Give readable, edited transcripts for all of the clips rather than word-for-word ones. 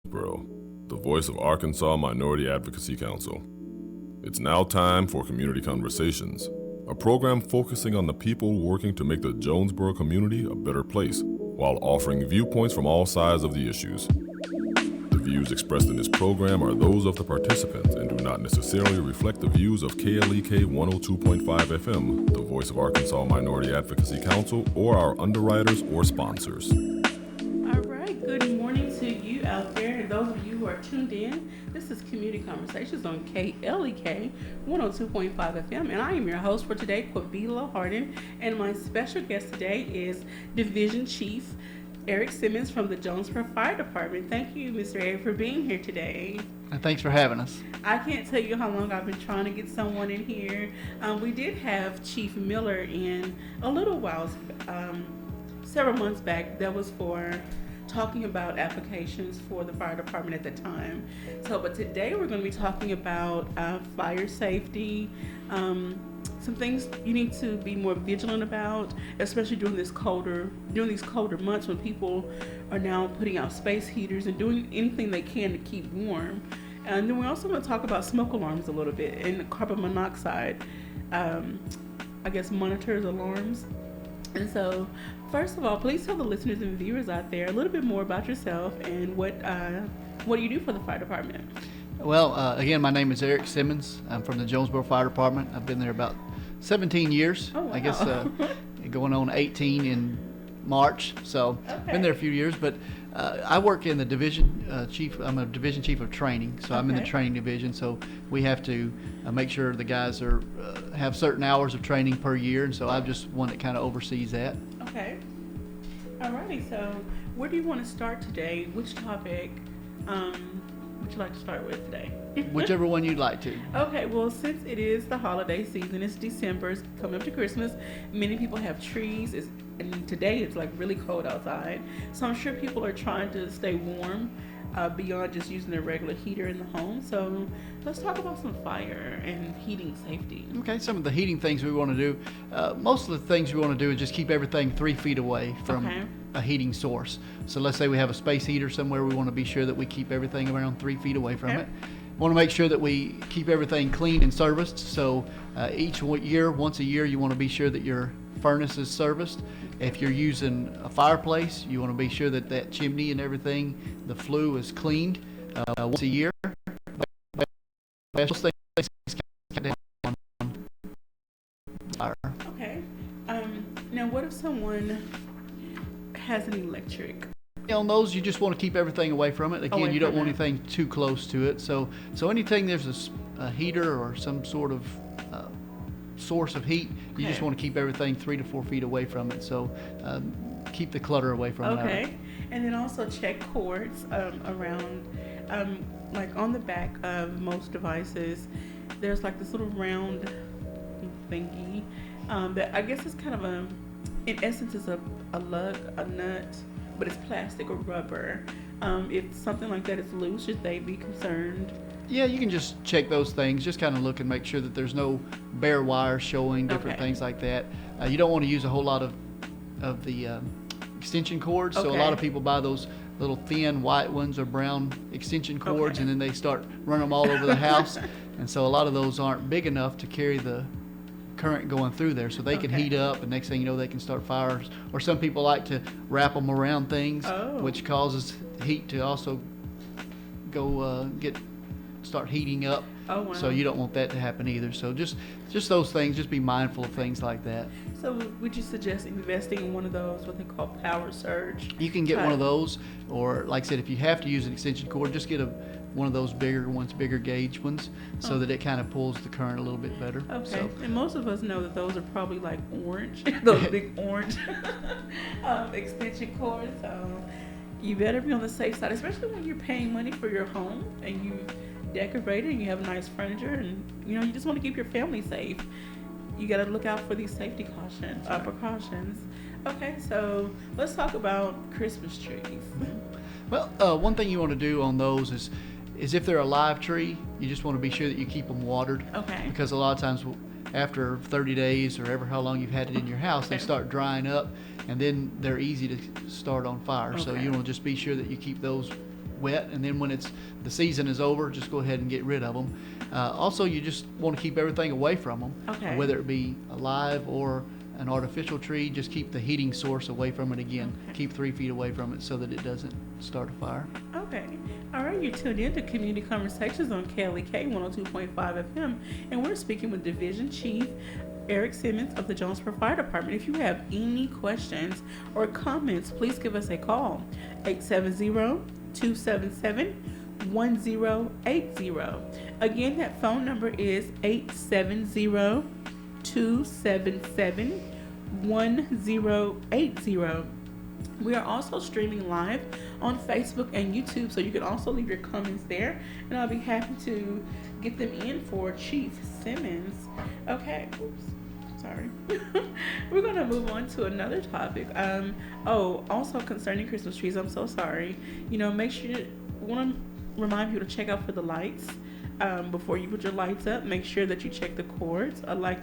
Jonesboro, the voice of Arkansas Minority Advocacy Council. It's now time for Community Conversations, a program focusing on the people working to make the Jonesboro community a better place, while offering viewpoints from all sides of the issues. The views expressed in this program are those of the participants and do not necessarily reflect the views of KLEK 102.5 FM, the voice of Arkansas Minority Advocacy Council, or our underwriters or sponsors. All right, good morning to you out there, and those of you who are tuned in. This is Community Conversations on KLEK 102.5 FM, and I am your host for today, Quabila Harden, and my special guest today is Division Chief Eric Simmons from the Jonesboro Fire Department. Thank you, Mr. Eric, for being here today. Thanks for having us. I can't tell you how long I've been trying to get someone in here. We did have Chief Miller in a little while, several months back. That was for talking about applications for the fire department at the time. But today we're going to be talking about fire safety, some things you need to be more vigilant about, especially during these colder months when people are now putting out space heaters and doing anything they can to keep warm. And then we're also going to talk about smoke alarms a little bit and carbon monoxide, monitors, alarms. And so, first of all, please tell the listeners and viewers out there a little bit more about yourself and what do you do for the fire department? Well, again, my name is Eric Simmons. I'm from the Jonesboro Fire Department. I've been there about 17 years. Oh, wow. I guess going on 18 in March. So, Okay. Been there a few years. But I work in the division chief. I'm a division chief of training. So I'm in the Okay. training division. So we have to make sure the guys are have certain hours of training per year. And so I'm just one that kind of oversees that. Okay. Alrighty, so where do you want to start today? Which topic would you like to start with today? Whichever one you'd like to. Okay, well, since it is the holiday season, it's December, it's coming up to Christmas, many people have trees, and today it's like really cold outside, so I'm sure people are trying to stay warm beyond just using their regular heater in the home. So let's talk about some fire and heating safety. Okay, some of the heating things we want to do, most of the things we want to do is just keep everything 3 feet away from Okay. a heating source. So let's say we have a space heater somewhere, we want to be sure that we keep everything around 3 feet away from Okay. it. Want to make sure that we keep everything clean and serviced. So each year, once a year, you want to be sure that your furnace is serviced. If you're using a fireplace, you want to be sure that that chimney and everything, the flue is cleaned once a year. Those things kind of on fire. Okay. Now, what if someone has an electric? On those, you just want to keep everything away from it. Again, Away you don't from want it. anything too close to it. So anything there's a heater or some sort of source of heat, you just Okay. want to keep everything 3 to 4 feet away from it. So keep the clutter away from it. Okay. And then also check cords around, like on the back of most devices, there's like this little round thingy that I guess is kind of in essence, is a lug, a nut, but it's plastic or rubber. If something like that is loose, should they be concerned? Yeah, you can just check those things. Just kind of look and make sure that there's no bare wires showing, different Okay. things like that. You don't want to use a whole lot of the extension cords. So a Okay. lot of people buy those little thin white ones or brown extension cords, Okay. and then they start running them all over the house. And so a lot of those aren't big enough to carry the current going through there, so they can Okay. heat up, and next thing you know, they can start fires. Or some people like to wrap them around things, Oh. which causes heat to also go start heating up. Oh, wow. So you don't want that to happen either. So just those things, just be mindful of things like that. So would you suggest investing in one of those, what they call power surge? You can get one of type? those, or like I said, if you have to use an extension cord, just get one of those bigger ones, bigger gauge ones, so Oh. that it kind of pulls the current a little bit better. Okay, So, and most of us know that those are probably like orange, those big orange extension cords. So you better be on the safe side, especially when you're paying money for your home and you decorate it and you have nice furniture, and you just want to keep your family safe. You got to look out for these safety precautions. Okay, so let's talk about Christmas trees. well, one thing you want to do on those is if they're a live tree, you just want to be sure that you keep them watered. Okay. Because a lot of times after 30 days or ever how long you've had it in your house, they start drying up, and then they're easy to start on fire. So Okay. you want to just be sure that you keep those wet, and then when the season is over, just go ahead and get rid of them. Also, you just want to keep everything away from them, Okay. whether it be a live or an artificial tree. Just keep the heating source away from it again. Okay. Keep 3 feet away from it so that it doesn't start a fire. Okay. All right, you're tuned in to Community Conversations on KLEK 102.5 FM, and we're speaking with Division Chief Eric Simmons of the Jonesboro Fire Department. If you have any questions or comments, please give us a call, 870-277-1080. Again, that phone number is 870-277-1080. We are also streaming live on Facebook and YouTube, so you can also leave your comments there, and I'll be happy to get them in for Chief Simmons. Okay, oops, sorry. We're going to move on to another topic. Also concerning Christmas trees, I'm so sorry. Make sure want to remind people to check out for the lights. Before you put your lights up, make sure that you check the cords. Like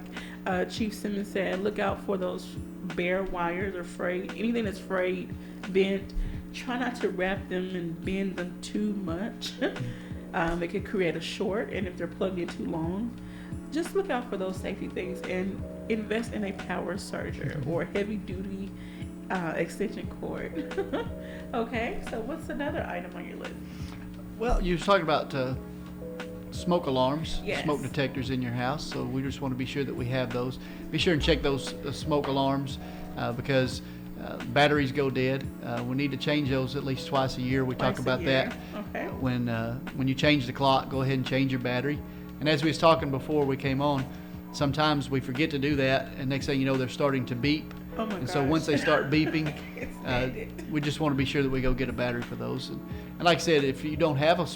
Chief Simmons said, look out for those bare wires or frayed, anything that's frayed, bent. Try not to wrap them and bend them too much. It could create a short, and if they're plugged in too long, just look out for those safety things and invest in a power surger or heavy duty extension cord. Okay, so what's another item on your list? Well, you was talking about smoke alarms, Yes. smoke detectors in your house, so we just want to be sure that we have those. Be sure and check those smoke alarms because batteries go dead. We need to change those at least twice a year. We talk Twice a about year. that. Okay. When you change the clock, go ahead and change your battery. And as we was talking before we came on, sometimes we forget to do that, and next thing you know, they're starting to beep. Oh my And so gosh. once they start beeping, Can't stand it. we just want to be sure that we go get a battery for those. And like I said, if you don't have a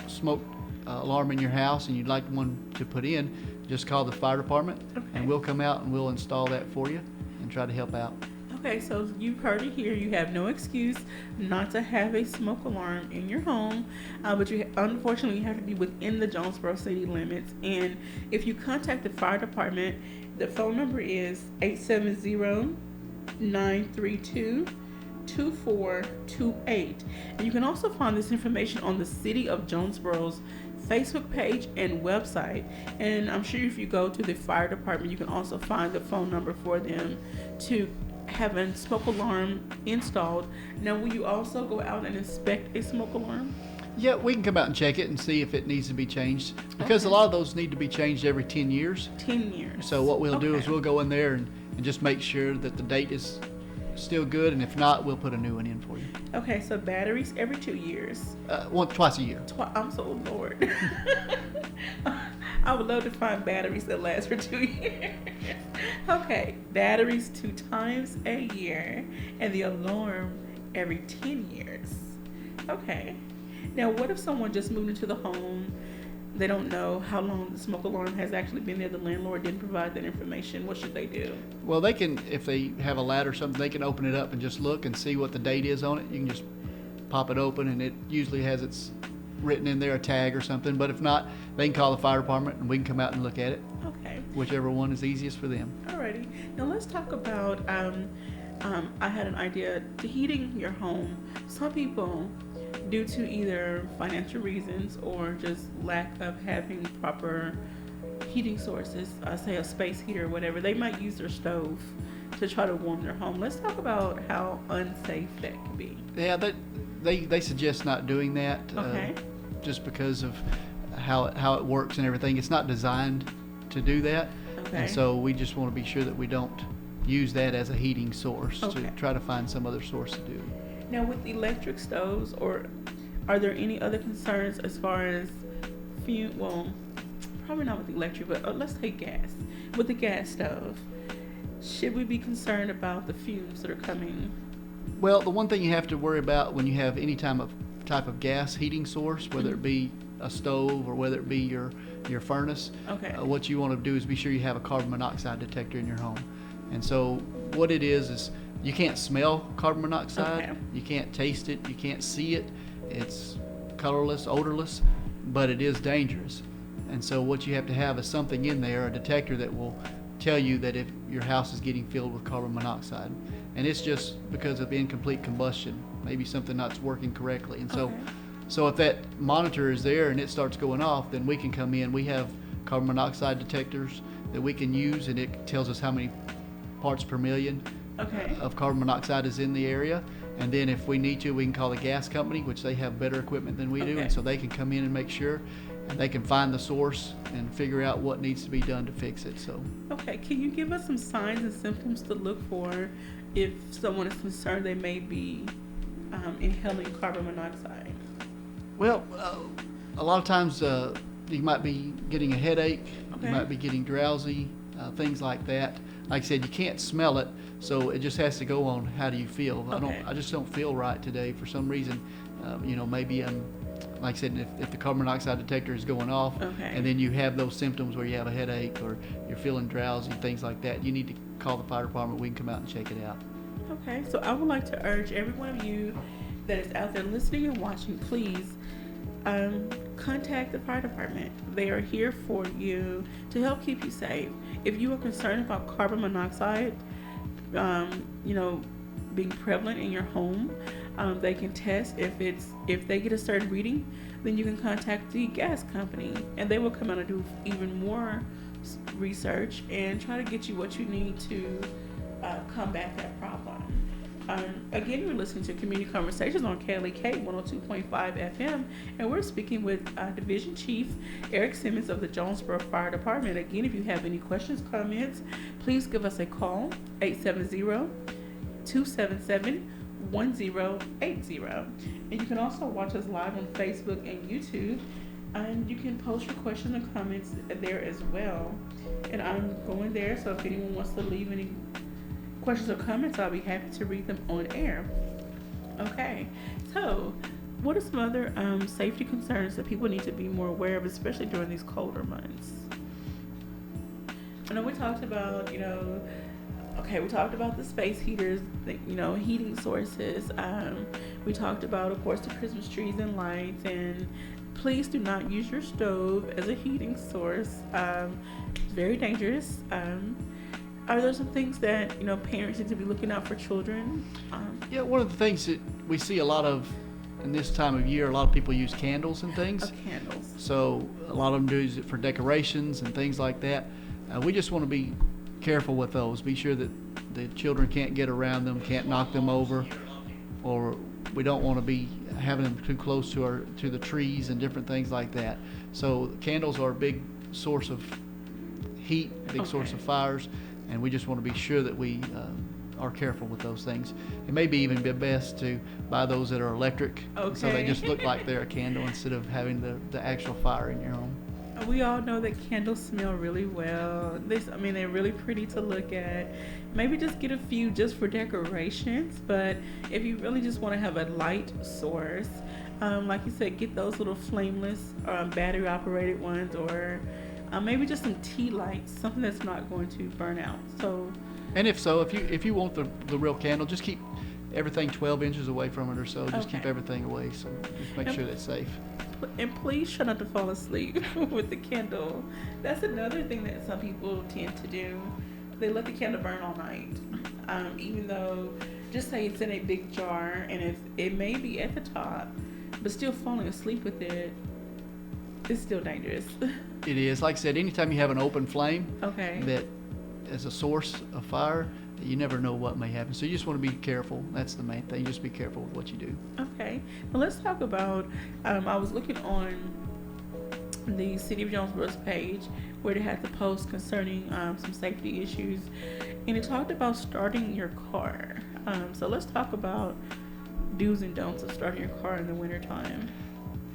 smoke alarm in your house and you'd like one to put in, just call the fire department, Okay. and we'll come out and we'll install that for you and try to help out. Okay, so you've heard it here. You have no excuse not to have a smoke alarm in your home, but unfortunately you have to be within the Jonesboro city limits. And if you contact the fire department, the phone number is 870-932-2428. And you can also find this information on the City of Jonesboro's Facebook page and website. And I'm sure if you go to the fire department, you can also find the phone number for them to have a smoke alarm installed. Now, will you also go out and inspect a smoke alarm? Yeah, we can come out and check it and see if it needs to be changed, because a lot of those need to be changed every 10 years. 10 years. So what we'll do is Okay. we'll go in there and just make sure that the date is still good, and if not, we'll put a new one in for you. Okay, so batteries every 2 years. Twice a year. I'm so Lord. I would love to find batteries that last for 2 years. Okay, batteries 2 times a year, and the alarm every 10 years. Okay. Now, what if someone just moved into the home? They don't know how long the smoke alarm has actually been there. The landlord didn't provide that information. What should they do? Well, they can, if they have a ladder or something, they can open it up and just look and see what the date is on it. You can just pop it open, and it usually has its written in there, a tag or something. But if not, they can call the fire department and we can come out and look at it, Okay. whichever one is easiest for them. Alrighty. Now let's talk about. I had an idea to heating your home. Some people, due to either financial reasons or just lack of having proper heating sources, say a space heater or whatever, they might use their stove to try to warm their home. Let's talk about how unsafe that can be. Yeah, they suggest not doing that. Okay. Just because of how it works and everything. It's not designed to do that. Okay. And so we just want to be sure that we don't use that as a heating source. Okay. To try to find some other source to do it. Now, with electric stoves, or are there any other concerns as far as fume? Well, probably not with electric, but let's take gas. With the gas stove, should we be concerned about the fumes that are coming? Well, the one thing you have to worry about when you have any type of gas heating source, whether it be a stove or whether it be your furnace, Okay. what you want to do is be sure you have a carbon monoxide detector in your home. And so what it is you can't smell carbon monoxide, Okay. you can't taste it, you can't see it. It's colorless, odorless, but it is dangerous. And so what you have to have is something in there, a detector that will tell you that if your house is getting filled with carbon monoxide. and it's just because of incomplete combustion. Maybe something not working correctly. And Okay. so if that monitor is there and it starts going off, then we can come in. We have carbon monoxide detectors that we can use, and it tells us how many parts per million Okay. of carbon monoxide is in the area. And then if we need to, we can call the gas company, which they have better equipment than we do, Okay. and so they can come in and make sure, and they can find the source and figure out what needs to be done to fix it. So Okay. Can you give us some signs and symptoms to look for if someone is concerned they may be inhaling carbon monoxide? well, a lot of times you might be getting a headache, Okay. you might be getting drowsy, things like that. Like I said, you can't smell it, so it just has to go on how do you feel. Okay. I just don't feel right today for some reason. Maybe I'm, like I said, if the carbon monoxide detector is going off, Okay. and then you have those symptoms where you have a headache or you're feeling drowsy, things like that, you need to call the fire department. We can come out and check it out. Okay, so I would like to urge every one of you that is out there listening and watching, please contact the fire department. They are here for you to help keep you safe. If you are concerned about carbon monoxide, being prevalent in your home, they can test. If they get a certain reading, then you can contact the gas company, and they will come out and do even more research and try to get you what you need to combat that problem. Again, you're listening to Community Conversations on KLEK 102.5 FM, and we're speaking with Division Chief Eric Simmons of the Jonesboro Fire Department. Again, if you have any questions, comments, please give us a call, 870-277-1080. And you can also watch us live on Facebook and YouTube, and you can post your questions and comments there as well. And I'm going there, so if anyone wants to leave any questions or comments, I'll be happy to read them on air. Okay, so what are some other safety concerns that people need to be more aware of, especially during these colder months? I know we talked about, we talked about the space heaters, heating sources. We talked about, of course, the Christmas trees and lights, and please do not use your stove as a heating source. It's very dangerous. Are there some things that, parents need to be looking out for children? Yeah, one of the things that we see a lot of in this time of year, a lot of people use candles and things. Candles. So a lot of them do use it for decorations and things like that. We just want to be careful with those. Be sure that the children can't get around them, can't knock them over, or we don't want to be having them too close to the trees and different things like that. So candles are a big source of heat, big source of fires, and we just want to be sure that we are careful with those things. It may be even be best to buy those that are electric, so they just look like they're a candle instead of having the actual fire in your home. We all know that candles smell really well. They're really pretty to look at. Maybe just get a few just for decorations, but if you really just want to have a light source, like you said, get those little flameless battery operated ones, or maybe just some tea lights, something that's not going to burn out. So, and if you want the real candle, just keep everything 12 inches away from it or so. Just keep everything away, so just make sure that's safe. And please try not to fall asleep with the candle. That's another thing that some people tend to do. They let the candle burn all night, even though, just say it's in a big jar and it may be at the top, but still falling asleep with it is still dangerous. It is. Like I said, anytime you have an open flame Okay. that is a source of fire, you never know what may happen. So you just want to be careful. That's the main thing. Just be careful with what you do. Okay. Well, let's talk about, I was looking on the City of Jonesboro's page where they had the post concerning some safety issues, and it talked about starting your car. So let's talk about do's and don'ts of starting your car in the wintertime.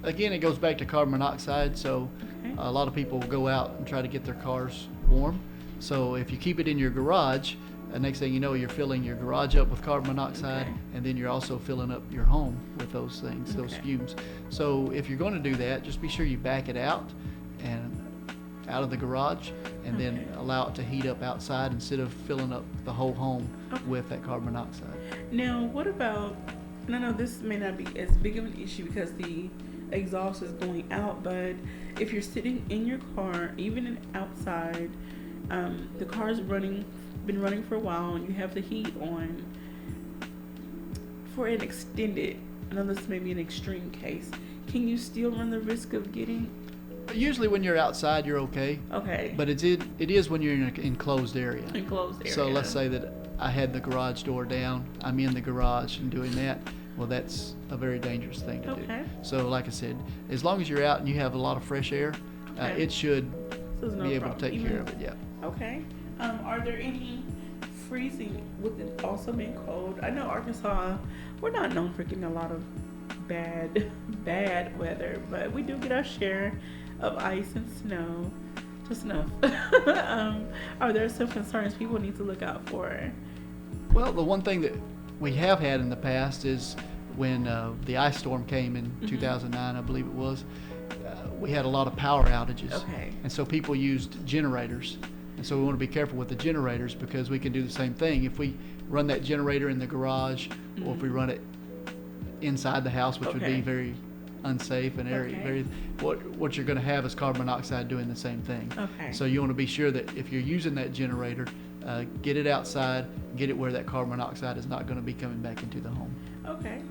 Again, it goes back to carbon monoxide. So Okay. a lot of people go out and try to get their cars warm. So if you keep it in your garage, next thing you know, you're filling your garage up with carbon monoxide, Okay. and then you're also filling up your home with those things, those Okay. fumes. So if you're going to do that, just be sure you back it out of the garage, and then allow it to heat up outside instead of filling up the whole home with that carbon monoxide. Now, what about, and I know this may not be as big of an issue because the exhaust is going out, but if you're sitting in your car, even outside, the car's been running for a while, and you have the heat on, for an extended, I know this may be an extreme case, can you still run the risk of getting? Usually when you're outside, you're okay. Okay. But it is when you're in an enclosed area. Enclosed area. So let's say that I had the garage door down, I'm in the garage and doing that. Well, that's a very dangerous thing to do. So like I said, as long as you're out and you have a lot of fresh air, it should be able to take care of it. Yeah. Okay. Are there any freezing with it also being cold? I know Arkansas, we're not known for getting a lot of bad weather, but we do get our share of ice and snow, just enough. Are there some concerns people need to look out for? Well, the one thing that we have had in the past is when the ice storm came in 2009, I believe it was, we had a lot of power outages. Okay. And so people used generators. And so we want to be careful with the generators because we can do the same thing. If we run that generator in the garage or if we run it inside the house, which would be very unsafe and very what you're going to have is carbon monoxide doing the same thing. Okay. So you want to be sure that if you're using that generator, get it outside, get it where that carbon monoxide is not going to be coming back into the home. Okay.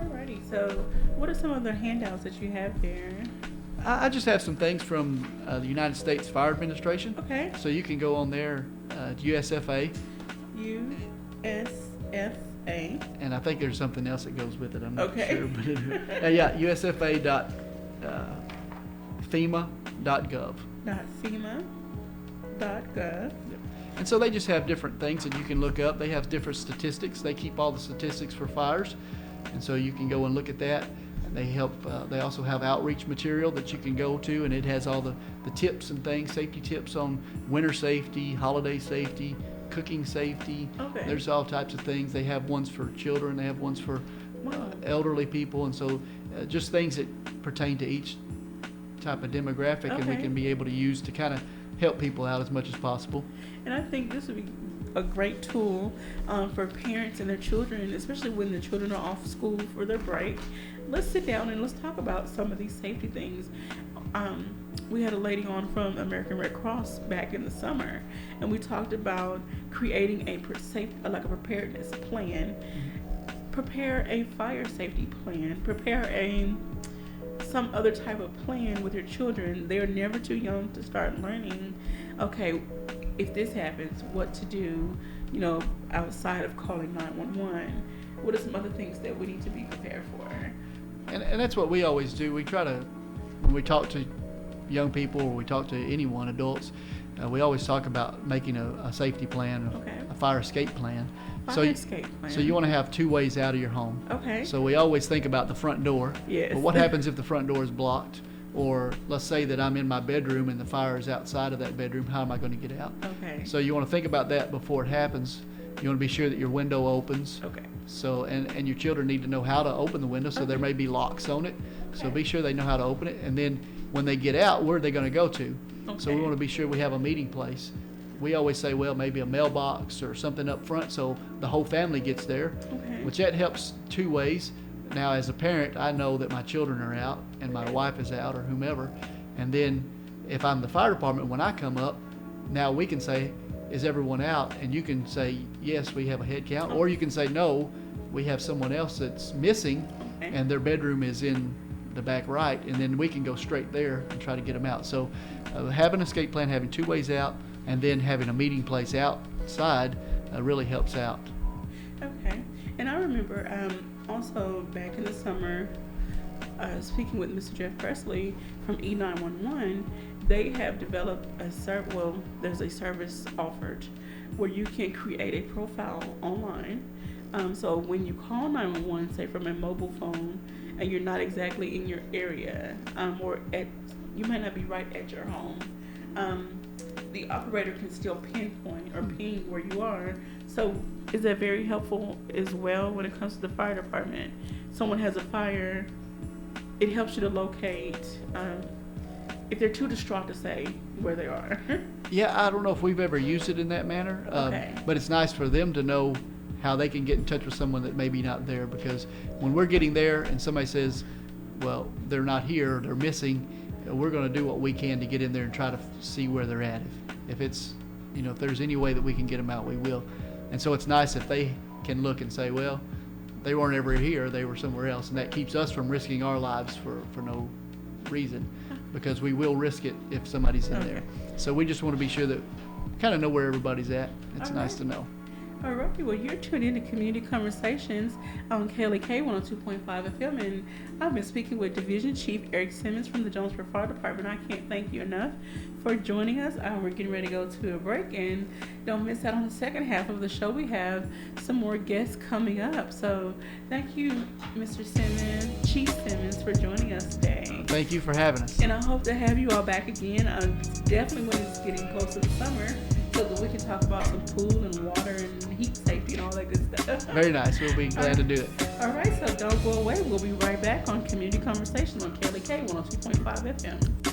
Alrighty. So what are some of the handouts that you have there? I just have some things from the United States Fire Administration. Okay. So you can go on there, USFA. USFA. And I think there's something else that goes with it. I'm not Okay. sure. But yeah, USFA.FEMA.gov. .FEMA.gov. And so they just have different things that you can look up. They have different statistics. They keep all the statistics for fires. And so you can go and look at that. They help. They also have outreach material that you can go to, and it has all the tips and things, safety tips on winter safety, holiday safety, cooking safety. Okay. There's all types of things. They have ones for children. They have ones for elderly people, and so just things that pertain to each type of demographic, and we can be able to use to kind of help people out as much as possible. And I think this would be a great tool for parents and their children, especially when the children are off school for their break. Let's sit down and let's talk about some of these safety things. We had a lady on from American Red Cross back in the summer, and we talked about creating a preparedness plan, prepare a fire safety plan, prepare some other type of plan with your children. They're never too young to start learning, okay, if this happens, what to do, outside of calling 911. What are some other things that we need to be prepared for? And that's what we always do. We try to, when we talk to young people or we talk to anyone, adults, we always talk about making a safety plan, a fire escape plan. Escape plan. So you want to have two ways out of your home. Okay. So we always think about the front door. Yes. But what happens if the front door is blocked? Or let's say that I'm in my bedroom and the fire is outside of that bedroom. How am I going to get out? Okay. So you want to think about that before it happens. You want to be sure that your window opens. Okay. So and your children need to know how to open the window. So there may be locks on it. So be sure they know how to open it. And then when they get out, where are they going to go to? So we want to be sure we have a meeting place. We always say, well, maybe a mailbox or something up front so the whole family gets there, which that helps two ways. Now, as a parent, I know that my children are out and my wife is out or whomever. And then if I'm the fire department, when I come up, now we can say, is everyone out? And you can say, yes, we have a head count. Or you can say, no, we have someone else that's missing and their bedroom is in the back right. And then we can go straight there and try to get them out. So having an escape plan, having two ways out, and then having a meeting place outside really helps out. Okay. And I remember also back in the summer, speaking with Mr. Jeff Presley from E911, they have developed there's a service offered where you can create a profile online. So when you call 911, say from a mobile phone, and you're not exactly in your area, you might not be right at your home, the operator can still pinpoint or ping where you are. So is that very helpful as well when it comes to the fire department? Someone has a fire, it helps you to locate if they're too distraught to say where they are. Yeah, I don't know if we've ever used it in that manner, but it's nice for them to know how they can get in touch with someone that may be not there, because when we're getting there and somebody says, well, they're not here, they're missing, we're going to do what we can to get in there and try to see where they're at. If it's, if there's any way that we can get them out, we will. And so it's nice if they can look and say, well, they weren't ever here, they were somewhere else, and that keeps us from risking our lives for no reason, because we will risk it if somebody's in there. So we just want to be sure that kind of know where everybody's at. It's nice to know. All right, well, you're tuned into Community Conversations on KLEK 102.5 FM, and I've been speaking with Division Chief Eric Simmons from the Jonesboro Fire Department. I can't thank you enough for joining us. We're getting ready to go to a break, and don't miss out on the second half of the show. We have some more guests coming up. So thank you, Mr. Simmons, Chief Simmons, for joining us today. Thank you for having us. And I hope to have you all back again, definitely when it's getting close to the summer, so that we can talk about some pool and water and heat safety and all that good stuff. Very nice. We'll be glad to do it. All right, so don't go away. We'll be right back on Community Conversations on KLEK 102.5 FM.